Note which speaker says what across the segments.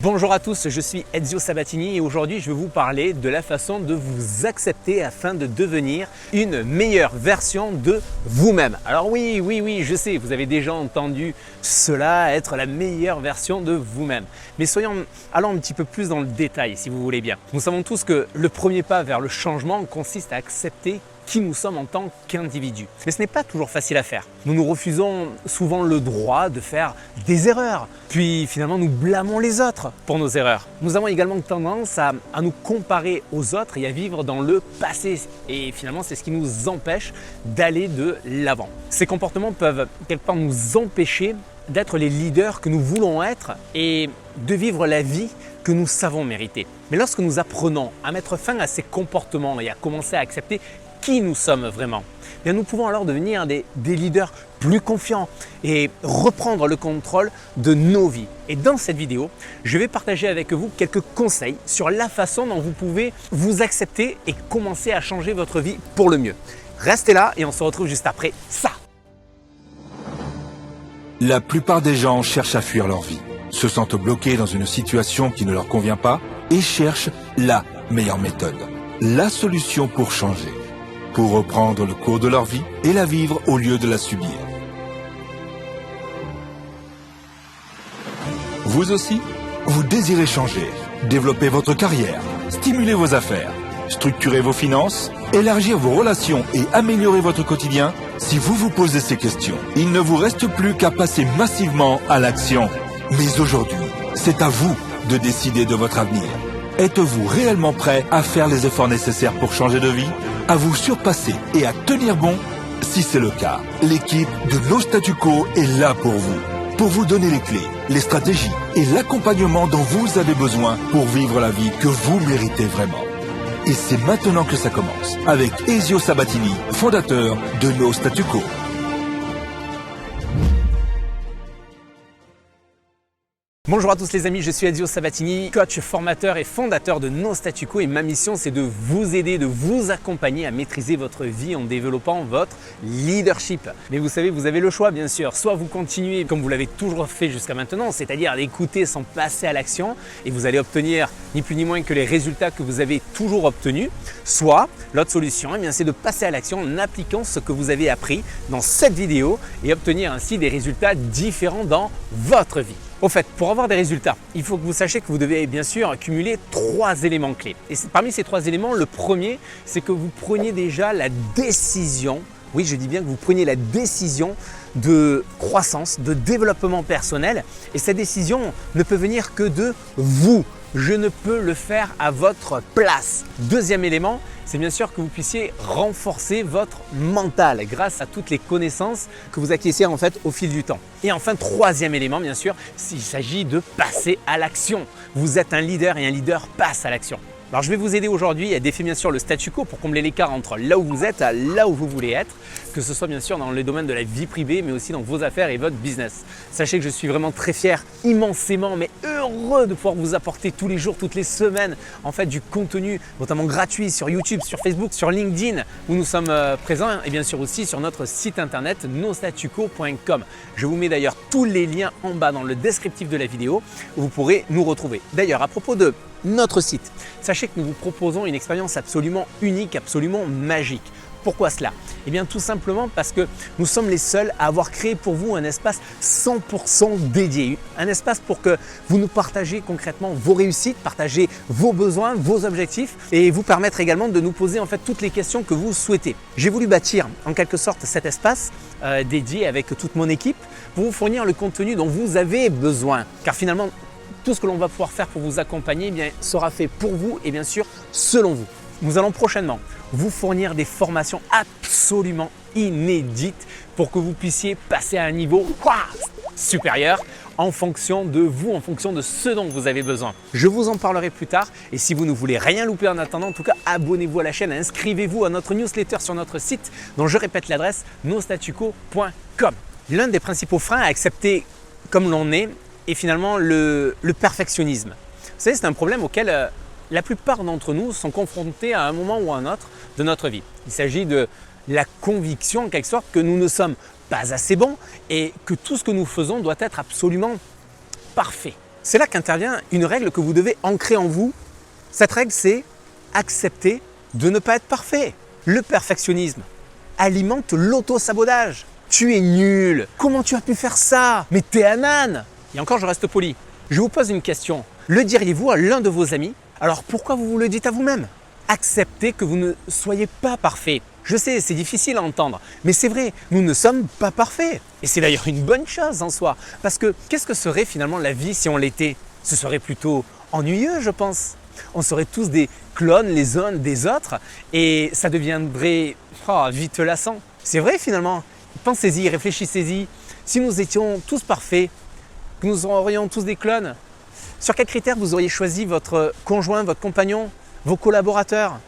Speaker 1: Bonjour à tous, je suis Ezio Sabatini et aujourd'hui je vais vous parler de la façon de vous accepter afin de devenir une meilleure version de vous-même. Alors oui, je sais, vous avez déjà entendu cela, être la meilleure version de vous-même. Mais allons un petit peu plus dans le détail si vous voulez bien. Nous savons tous que le premier pas vers le changement consiste à accepter qui nous sommes en tant qu'individus. Mais ce n'est pas toujours facile à faire. Nous nous refusons souvent le droit de faire des erreurs. Puis finalement, nous blâmons les autres pour nos erreurs. Nous avons également tendance à nous comparer aux autres et à vivre dans le passé. Et finalement, c'est ce qui nous empêche d'aller de l'avant. Ces comportements peuvent quelque part nous empêcher d'être les leaders que nous voulons être et de vivre la vie que nous savons mériter. Mais lorsque nous apprenons à mettre fin à ces comportements et à commencer à accepter qui nous sommes vraiment, bien nous pouvons alors devenir des leaders plus confiants et reprendre le contrôle de nos vies. Et dans cette vidéo, je vais partager avec vous quelques conseils sur la façon dont vous pouvez vous accepter et commencer à changer votre vie pour le mieux. Restez là et on se retrouve juste après ça.
Speaker 2: La plupart des gens cherchent à fuir leur vie, se sentent bloqués dans une situation qui ne leur convient pas et cherchent la meilleure méthode, la solution pour changer, pour reprendre le cours de leur vie et la vivre au lieu de la subir. Vous aussi, vous désirez changer, développer votre carrière, stimuler vos affaires, structurer vos finances, élargir vos relations et améliorer votre quotidien? Si vous vous posez ces questions, il ne vous reste plus qu'à passer massivement à l'action. Mais aujourd'hui, c'est à vous de décider de votre avenir. Êtes-vous réellement prêt à faire les efforts nécessaires pour changer de vie, à vous surpasser et à tenir bon? Si c'est le cas, l'équipe de No Statu Quo est là pour vous donner les clés, les stratégies et l'accompagnement dont vous avez besoin pour vivre la vie que vous méritez vraiment. Et c'est maintenant que ça commence, avec Ezio Sabatini, fondateur de No Statu Quo.
Speaker 1: Bonjour à tous les amis, je suis Ezio Sabatini, coach, formateur et fondateur de No Statu Quo et ma mission c'est de vous aider, de vous accompagner à maîtriser votre vie en développant votre leadership. Mais vous savez, vous avez le choix bien sûr, soit vous continuez comme vous l'avez toujours fait jusqu'à maintenant, c'est-à-dire à l'écouter sans passer à l'action et vous allez obtenir ni plus ni moins que les résultats que vous avez toujours obtenus, soit l'autre solution c'est de passer à l'action en appliquant ce que vous avez appris dans cette vidéo et obtenir ainsi des résultats différents dans votre vie. Au fait, pour avoir des résultats, il faut que vous sachiez que vous devez bien sûr accumuler 3 éléments clés. Et parmi ces 3 éléments, le premier, c'est que vous preniez déjà la décision, oui je dis bien que vous preniez la décision de croissance, de développement personnel. Et cette décision ne peut venir que de vous. Je ne peux le faire à votre place. Deuxième élément, c'est bien sûr que vous puissiez renforcer votre mental grâce à toutes les connaissances que vous acquérez en fait au fil du temps. Et enfin, troisième élément, bien sûr, il s'agit de passer à l'action. Vous êtes un leader et un leader passe à l'action. Alors je vais vous aider aujourd'hui à défier bien sûr le statu quo pour combler l'écart entre là où vous êtes et là où vous voulez être, que ce soit bien sûr dans les domaines de la vie privée mais aussi dans vos affaires et votre business. Sachez que je suis vraiment très fier, immensément mais heureux de pouvoir vous apporter tous les jours, toutes les semaines en fait du contenu notamment gratuit sur YouTube, sur Facebook, sur LinkedIn où nous sommes présents et bien sûr aussi sur notre site internet nostatuquo.com. Je vous mets d'ailleurs tous les liens en bas dans le descriptif de la vidéo où vous pourrez nous retrouver. D'ailleurs à propos de notre site, sachez que nous vous proposons une expérience absolument unique, absolument magique. Pourquoi cela? Eh bien tout simplement parce que nous sommes les seuls à avoir créé pour vous un espace 100% dédié. Un espace pour que vous nous partagez concrètement vos réussites, partagez vos besoins, vos objectifs et vous permettre également de nous poser en fait toutes les questions que vous souhaitez. J'ai voulu bâtir en quelque sorte cet espace dédié avec toute mon équipe pour vous fournir le contenu dont vous avez besoin. Car finalement, tout ce que l'on va pouvoir faire pour vous accompagner sera fait pour vous et bien sûr selon vous. Nous allons prochainement vous fournir des formations absolument inédites pour que vous puissiez passer à un niveau supérieur en fonction de vous, en fonction de ce dont vous avez besoin. Je vous en parlerai plus tard et si vous ne voulez rien louper en attendant, en tout cas abonnez-vous à la chaîne, inscrivez-vous à notre newsletter sur notre site dont je répète l'adresse nostatuquo.com. L'un des principaux freins à accepter comme l'on est finalement le perfectionnisme. Vous savez, c'est un problème auquel la plupart d'entre nous sont confrontés à un moment ou à un autre de notre vie. Il s'agit de la conviction en quelque sorte que nous ne sommes pas assez bons et que tout ce que nous faisons doit être absolument parfait. C'est là qu'intervient une règle que vous devez ancrer en vous. Cette règle, c'est accepter de ne pas être parfait. Le perfectionnisme alimente l'auto-sabotage. Tu es nul. Comment tu as pu faire ça? Mais t'es un âne. Et encore, je reste poli. Je vous pose une question. Le diriez-vous à l'un de vos amis? Alors pourquoi vous le dites à vous-même? Acceptez que vous ne soyez pas parfait. Je sais, c'est difficile à entendre, mais c'est vrai, nous ne sommes pas parfaits. Et c'est d'ailleurs une bonne chose en soi. Parce que qu'est-ce que serait finalement la vie si on l'était? Ce serait plutôt ennuyeux, je pense. On serait tous des clones les uns des autres et ça deviendrait vite lassant. C'est vrai finalement. Pensez-y, réfléchissez-y. Si nous étions tous parfaits, que nous aurions tous des clones, sur quels critères vous auriez choisi votre conjoint, votre compagnon, vos collaborateurs?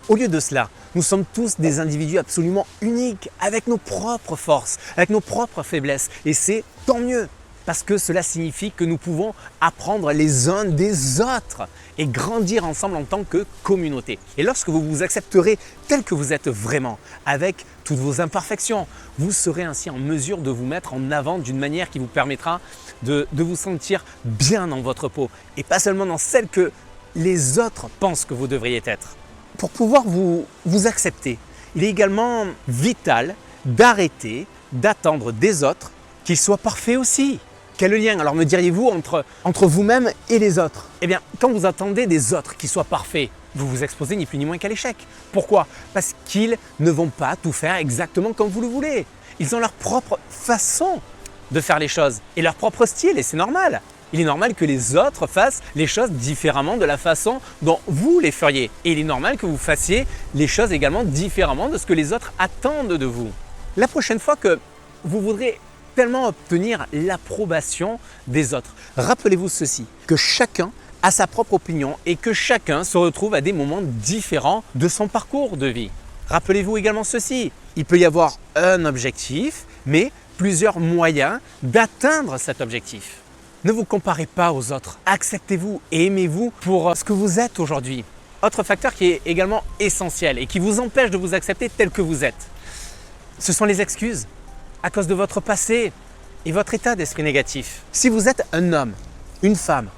Speaker 1: Au lieu de cela, nous sommes tous des individus absolument uniques, avec nos propres forces, avec nos propres faiblesses. Et c'est tant mieux, parce que cela signifie que nous pouvons apprendre les uns des autres et grandir ensemble en tant que communauté. Et lorsque vous vous accepterez tel que vous êtes vraiment, avec toutes vos imperfections, vous serez ainsi en mesure de vous mettre en avant d'une manière qui vous permettra de vous sentir bien dans votre peau et pas seulement dans celle que les autres pensent que vous devriez être. Pour pouvoir vous accepter, il est également vital d'arrêter d'attendre des autres qu'ils soient parfaits aussi. Quel lien, alors me diriez-vous, entre vous-même et les autres? Eh bien, quand vous attendez des autres qu'ils soient parfaits, vous vous exposez ni plus ni moins qu'à l'échec. Pourquoi? Parce qu'ils ne vont pas tout faire exactement comme vous le voulez. Ils ont leur propre façon de faire les choses et leur propre style, et c'est normal. Il est normal que les autres fassent les choses différemment de la façon dont vous les feriez. Et il est normal que vous fassiez les choses également différemment de ce que les autres attendent de vous. La prochaine fois que vous voudrez tellement obtenir l'approbation des autres, rappelez-vous ceci, que chacun a sa propre opinion et que chacun se retrouve à des moments différents de son parcours de vie. Rappelez-vous également ceci, il peut y avoir un objectif, mais plusieurs moyens d'atteindre cet objectif. Ne vous comparez pas aux autres, acceptez-vous et aimez-vous pour ce que vous êtes aujourd'hui. Autre facteur qui est également essentiel et qui vous empêche de vous accepter tel que vous êtes, ce sont les excuses à cause de votre passé et votre état d'esprit négatif. Si vous êtes un homme, une femme,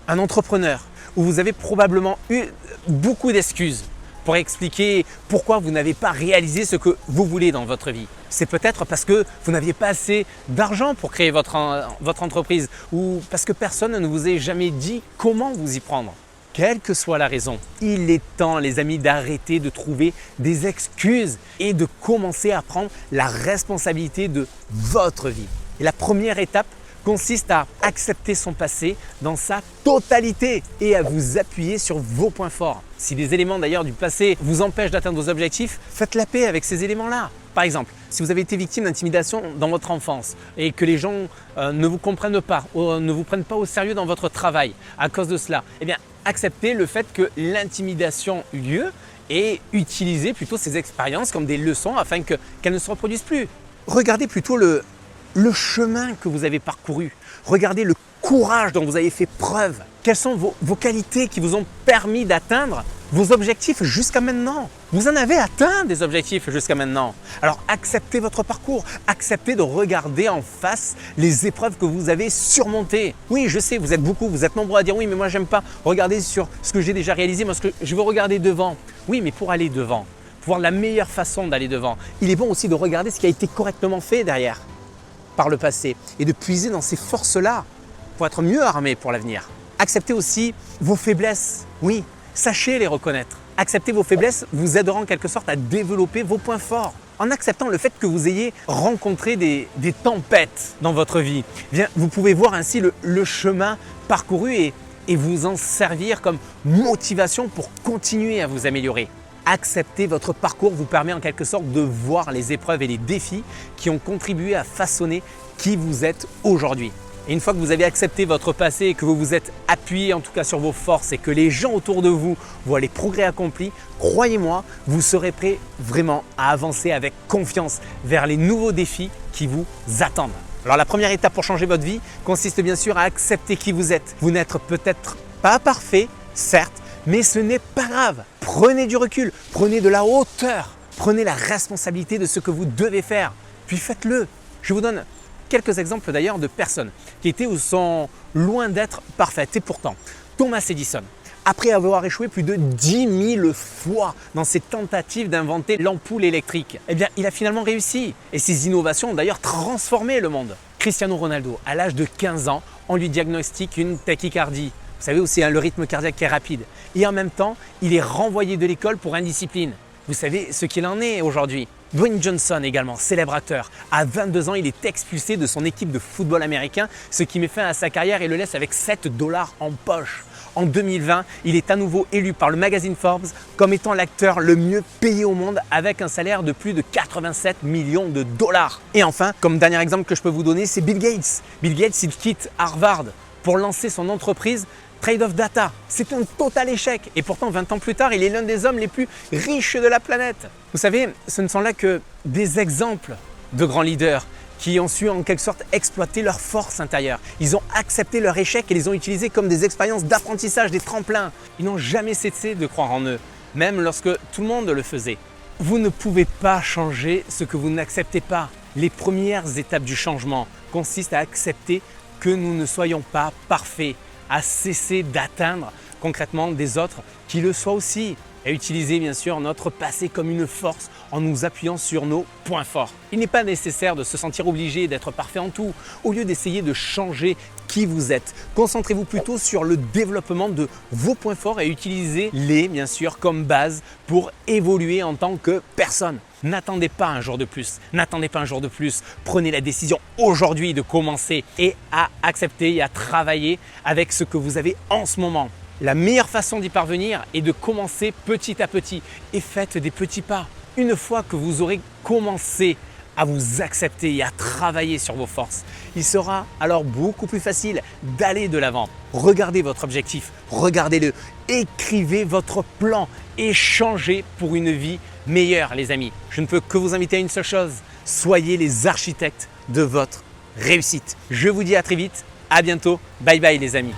Speaker 1: un entrepreneur, où vous avez probablement eu beaucoup d'excuses pour expliquer pourquoi vous n'avez pas réalisé ce que vous voulez dans votre vie. C'est peut-être parce que vous n'aviez pas assez d'argent pour créer votre entreprise ou parce que personne ne vous a jamais dit comment vous y prendre. Quelle que soit la raison, il est temps, les amis, d'arrêter de trouver des excuses et de commencer à prendre la responsabilité de votre vie. Et la première étape consiste à accepter son passé dans sa totalité et à vous appuyer sur vos points forts. Si des éléments d'ailleurs du passé vous empêchent d'atteindre vos objectifs, faites la paix avec ces éléments-là. Par exemple, si vous avez été victime d'intimidation dans votre enfance et que les gens ne vous comprennent pas ou ne vous prennent pas au sérieux dans votre travail à cause de cela, eh bien, acceptez le fait que l'intimidation eut lieu et utilisez plutôt ces expériences comme des leçons afin qu'elles ne se reproduisent plus. Regardez plutôt le chemin que vous avez parcouru. Regardez le courage dont vous avez fait preuve. Quelles sont vos qualités qui vous ont permis d'atteindre vos objectifs jusqu'à maintenant? Vous en avez atteint des objectifs jusqu'à maintenant. Alors acceptez votre parcours, acceptez de regarder en face les épreuves que vous avez surmontées. Oui, je sais, vous êtes beaucoup, vous êtes nombreux à dire oui, mais moi j'aime pas regarder sur ce que j'ai déjà réalisé, moi je veux regarder devant. Oui, mais pour aller devant, pour voir la meilleure façon d'aller devant, il est bon aussi de regarder ce qui a été correctement fait derrière, par le passé, et de puiser dans ces forces-là pour être mieux armé pour l'avenir. Acceptez aussi vos faiblesses, oui, sachez les reconnaître. Accepter vos faiblesses vous aidera en quelque sorte à développer vos points forts. En acceptant le fait que vous ayez rencontré des tempêtes dans votre vie, eh bien, vous pouvez voir ainsi le chemin parcouru et vous en servir comme motivation pour continuer à vous améliorer. Accepter votre parcours vous permet en quelque sorte de voir les épreuves et les défis qui ont contribué à façonner qui vous êtes aujourd'hui. Et une fois que vous avez accepté votre passé et que vous vous êtes appuyé en tout cas sur vos forces et que les gens autour de vous voient les progrès accomplis, croyez-moi, vous serez prêt vraiment à avancer avec confiance vers les nouveaux défis qui vous attendent. Alors la première étape pour changer votre vie consiste bien sûr à accepter qui vous êtes. Vous n'êtes peut-être pas parfait, certes, mais ce n'est pas grave. Prenez du recul, prenez de la hauteur, prenez la responsabilité de ce que vous devez faire, puis faites-le. Je vous donne quelques exemples d'ailleurs de personnes qui étaient ou sont loin d'être parfaites. Et pourtant, Thomas Edison, après avoir échoué plus de 10 000 fois dans ses tentatives d'inventer l'ampoule électrique, eh bien, il a finalement réussi. Et ses innovations ont d'ailleurs transformé le monde. Cristiano Ronaldo, à l'âge de 15 ans, on lui diagnostique une tachycardie. Vous savez aussi, le rythme cardiaque qui est rapide. Et en même temps, il est renvoyé de l'école pour indiscipline. Vous savez ce qu'il en est aujourd'hui. Dwayne Johnson également, célèbre acteur. À 22 ans, il est expulsé de son équipe de football américain, ce qui met fin à sa carrière et le laisse avec 7 $ en poche. En 2020, il est à nouveau élu par le magazine Forbes comme étant l'acteur le mieux payé au monde avec un salaire de plus de 87 millions de $. Et enfin, comme dernier exemple que je peux vous donner, c'est Bill Gates. Bill Gates, il quitte Harvard pour lancer son entreprise Trade-off Data. C'est un total échec. Et pourtant, 20 ans plus tard, il est l'un des hommes les plus riches de la planète. Vous savez, ce ne sont là que des exemples de grands leaders qui ont su en quelque sorte exploiter leur force intérieure. Ils ont accepté leur échec et les ont utilisés comme des expériences d'apprentissage, des tremplins. Ils n'ont jamais cessé de croire en eux, même lorsque tout le monde le faisait. Vous ne pouvez pas changer ce que vous n'acceptez pas. Les premières étapes du changement consistent à accepter que nous ne soyons pas parfaits, à cesser d'atteindre concrètement des autres qui le soient aussi, et utiliser bien sûr notre passé comme une force en nous appuyant sur nos points forts. Il n'est pas nécessaire de se sentir obligé d'être parfait en tout. Au lieu d'essayer de changer qui vous êtes, concentrez-vous plutôt sur le développement de vos points forts et utilisez-les bien sûr comme base pour évoluer en tant que personne. N'attendez pas un jour de plus, n'attendez pas un jour de plus. Prenez la décision aujourd'hui de commencer et à accepter et à travailler avec ce que vous avez en ce moment. La meilleure façon d'y parvenir est de commencer petit à petit et faites des petits pas. Une fois que vous aurez commencé à vous accepter et à travailler sur vos forces, il sera alors beaucoup plus facile d'aller de l'avant. Regardez votre objectif, regardez-le, écrivez votre plan et changez pour une vie meilleure, les amis. Je ne peux que vous inviter à une seule chose, soyez les architectes de votre réussite. Je vous dis à très vite, à bientôt, bye bye les amis.